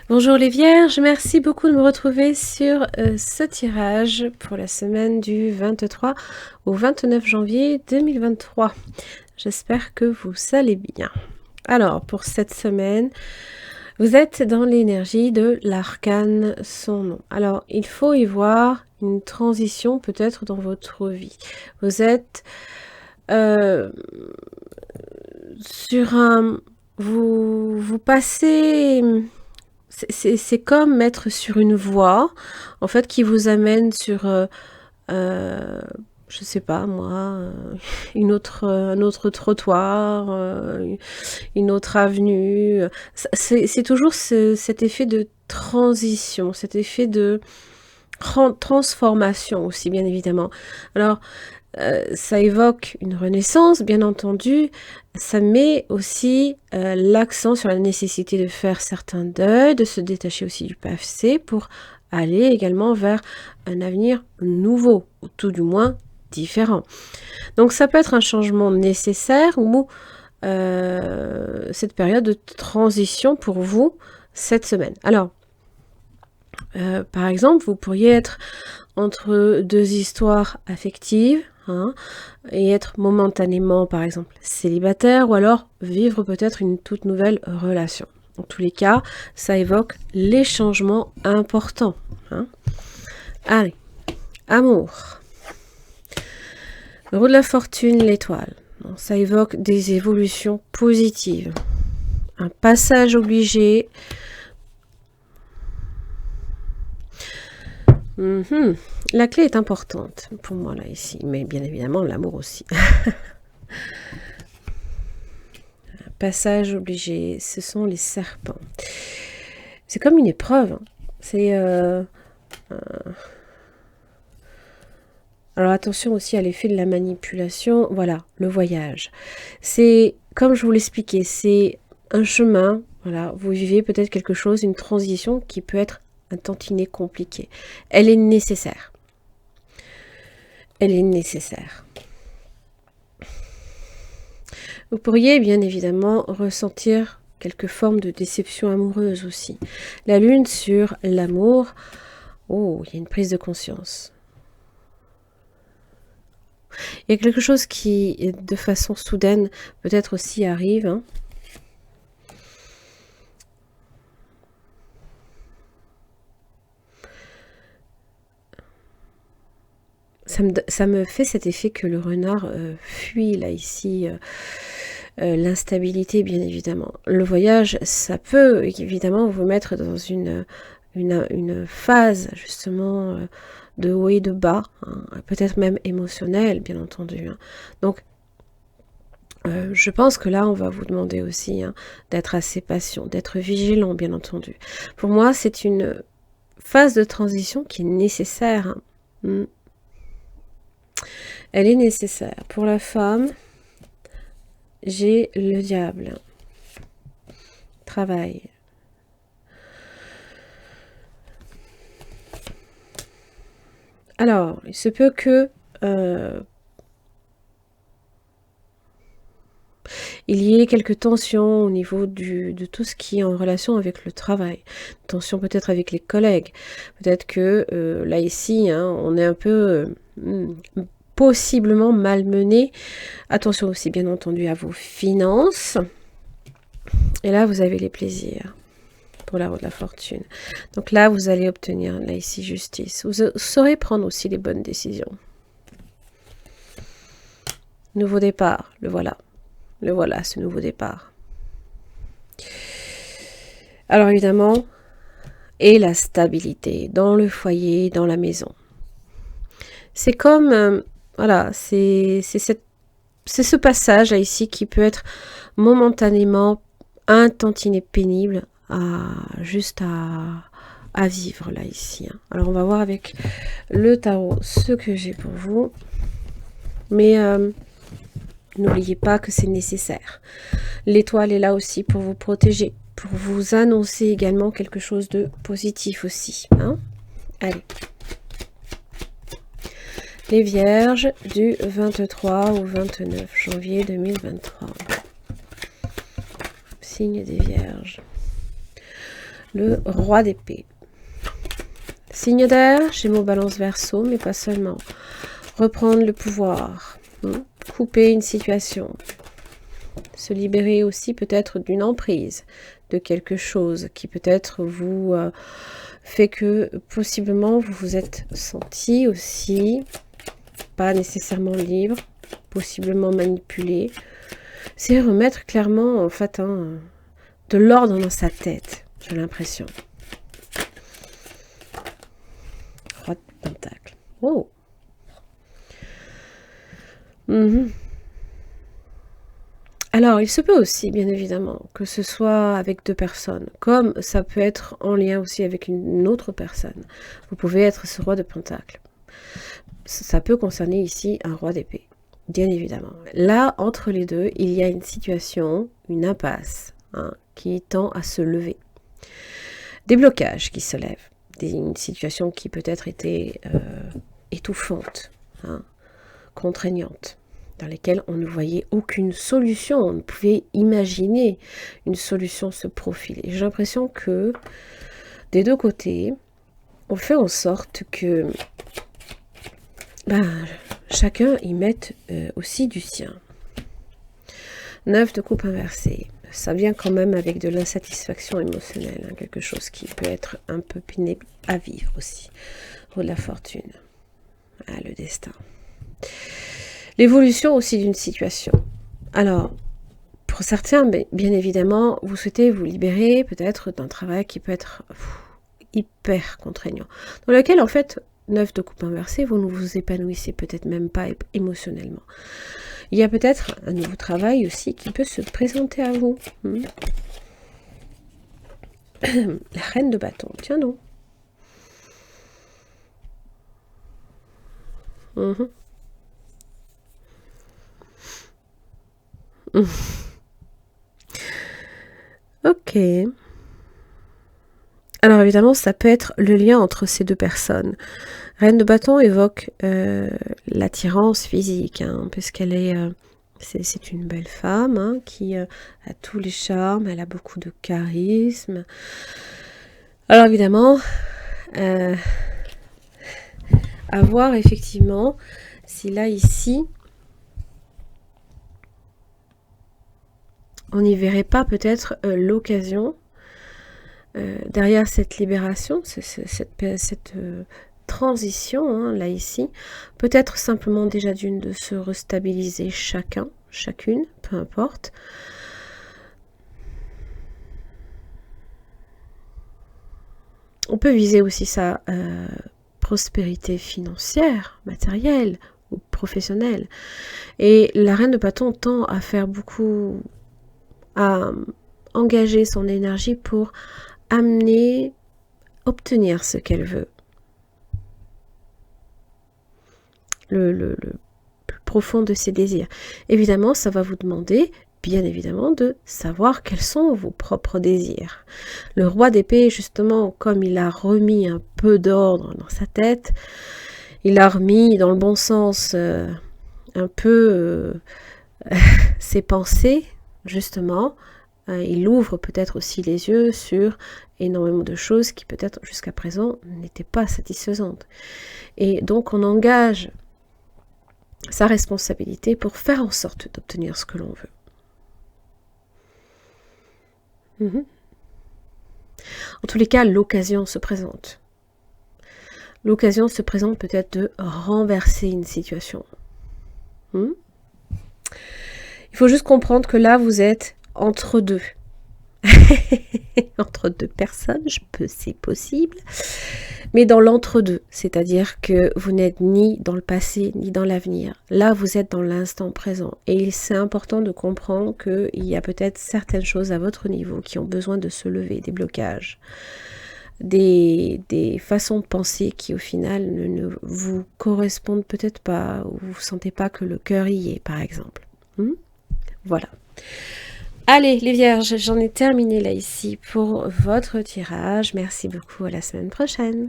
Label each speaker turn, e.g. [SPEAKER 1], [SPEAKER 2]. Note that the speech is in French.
[SPEAKER 1] Bonjour les Vierges, merci beaucoup de me retrouver sur ce tirage pour la semaine du 23 au 29 janvier 2023. J'espère que vous allez bien. Alors, pour cette semaine, vous êtes dans l'énergie de l'arcane son nom. Alors, il faut y voir une transition peut-être dans votre vie. Vous êtes sur un... Vous passez... C'est comme mettre sur une voie, en fait, qui vous amène sur, je sais pas moi, un autre trottoir, une autre avenue. C'est toujours cet effet de transition, cet effet de transformation aussi, bien évidemment. Alors, ça évoque une renaissance, bien entendu. Ça met aussi l'accent sur la nécessité de faire certains deuils, de se détacher aussi du passé pour aller également vers un avenir nouveau, ou tout du moins différent. Donc ça peut être un changement nécessaire ou cette période de transition pour vous cette semaine. Alors, par exemple, vous pourriez être entre deux histoires affectives, et être momentanément, par exemple, célibataire, ou alors vivre peut-être une toute nouvelle relation. En tous les cas, ça évoque les changements importants. Allez, amour. Le roue de la fortune, l'étoile. Ça évoque des évolutions positives. Un passage obligé. La clé est importante pour moi là ici, mais bien évidemment l'amour aussi. Un passage obligé, ce sont les serpents. C'est comme une épreuve. C'est alors attention aussi à l'effet de la manipulation. Voilà, le voyage. C'est comme je vous l'expliquais, c'est un chemin. Voilà, vous vivez peut-être quelque chose, une transition qui peut être un tantinet compliqué. Elle est nécessaire. Elle est nécessaire. Vous pourriez bien évidemment ressentir quelques formes de déception amoureuse aussi. La lune sur l'amour, oh, il y a une prise de conscience. Il y a quelque chose qui, de façon soudaine, peut-être aussi arrive. Ça me fait cet effet que le renard fuit là ici l'instabilité, bien évidemment. Le voyage, ça peut évidemment vous mettre dans une phase justement de haut et de bas, peut-être même émotionnelle, bien entendu. Donc, je pense que là, on va vous demander aussi d'être assez patient, d'être vigilant, bien entendu. Pour moi, c'est une phase de transition qui est nécessaire. Elle est nécessaire. Pour la femme, j'ai le diable. Travail. Alors, il se peut que il y ait quelques tensions au niveau de tout ce qui est en relation avec le travail. Tensions peut-être avec les collègues. Peut-être que là, ici, on est un peu possiblement malmené. Attention aussi, bien entendu, à vos finances. Et là, vous avez les plaisirs pour la roue de la fortune. Donc là, vous allez obtenir, là, ici, justice. Vous saurez prendre aussi les bonnes décisions. Nouveau départ, le voilà. Le voilà, ce nouveau départ. Alors évidemment, et la stabilité dans le foyer, dans la maison. C'est comme, voilà, c'est ce passage là, ici qui peut être momentanément un tantinet pénible juste à vivre là ici. Alors on va voir avec le tarot ce que j'ai pour vous. Mais n'oubliez pas que c'est nécessaire. L'étoile est là aussi pour vous protéger, pour vous annoncer également quelque chose de positif aussi. Allez. Les Vierges du 23 au 29 janvier 2023. Signe des Vierges. Le roi d'épée. Signe d'air, Gémeaux, Balance, Verseau, mais pas seulement. Reprendre le pouvoir. Couper une situation. Se libérer aussi peut-être d'une emprise, de quelque chose qui peut-être vous fait que possiblement vous vous êtes senti aussi pas nécessairement libre, possiblement manipulé. C'est remettre clairement en fait de l'ordre dans sa tête, j'ai l'impression. Roi de Pentacle. Oh. Alors, il se peut aussi, bien évidemment, que ce soit avec deux personnes, comme ça peut être en lien aussi avec une autre personne. Vous pouvez être ce roi de Pentacle. Ça peut concerner ici un roi d'épée, bien évidemment. Là, entre les deux, il y a une situation, une impasse, qui tend à se lever. Des blocages qui se lèvent. Une situation qui peut-être était étouffante, contraignante, dans lesquelles on ne voyait aucune solution, on ne pouvait imaginer une solution se profiler. J'ai l'impression que des deux côtés, on fait en sorte que chacun y mette aussi du sien. 9 de coupe inversée. Ça vient quand même avec de l'insatisfaction émotionnelle, quelque chose qui peut être un peu pénible à vivre aussi. Roue de la fortune. Le destin. L'évolution aussi d'une situation. Alors, pour certains, bien évidemment, vous souhaitez vous libérer peut-être d'un travail qui peut être hyper contraignant, dans lequel, en fait, 9 de coupe inversée, vous ne vous épanouissez peut-être même pas émotionnellement. Il y a peut-être un nouveau travail aussi qui peut se présenter à vous. La reine de bâton, tiens non. Ok. Alors évidemment, ça peut être le lien entre ces deux personnes. Reine de bâton évoque l'attirance physique, puisqu'elle est, c'est une belle femme qui a tous les charmes, elle a beaucoup de charisme. Alors évidemment, à voir effectivement si là ici, on n'y verrait pas peut-être l'occasion derrière cette libération, cette transition, là ici, peut-être simplement déjà d'une de se restabiliser chacune, peu importe. On peut viser aussi sa prospérité financière, matérielle ou professionnelle. Et la reine de bâton tend à faire beaucoup, à engager son énergie pour obtenir ce qu'elle veut. Le plus profond de ses désirs. Évidemment, ça va vous demander, bien évidemment, de savoir quels sont vos propres désirs. Le roi d'épée, justement, comme il a remis un peu d'ordre dans sa tête, il a remis dans le bon sens un peu ses pensées, justement. Il ouvre peut-être aussi les yeux sur énormément de choses qui peut-être jusqu'à présent n'étaient pas satisfaisantes. Et donc on engage sa responsabilité pour faire en sorte d'obtenir ce que l'on veut. En tous les cas, l'occasion se présente. L'occasion se présente peut-être de renverser une situation. Il faut juste comprendre que là, vous êtes entre deux. Entre deux personnes, c'est possible. Mais dans l'entre-deux, c'est-à-dire que vous n'êtes ni dans le passé, ni dans l'avenir. Là, vous êtes dans l'instant présent. Et c'est important de comprendre qu'il y a peut-être certaines choses à votre niveau qui ont besoin de se lever, des blocages, des façons de penser qui, au final, ne vous correspondent peut-être pas, ou vous ne sentez pas que le cœur y est, par exemple. Voilà. Allez, les vierges, j'en ai terminé là ici pour votre tirage. Merci beaucoup, à la semaine prochaine.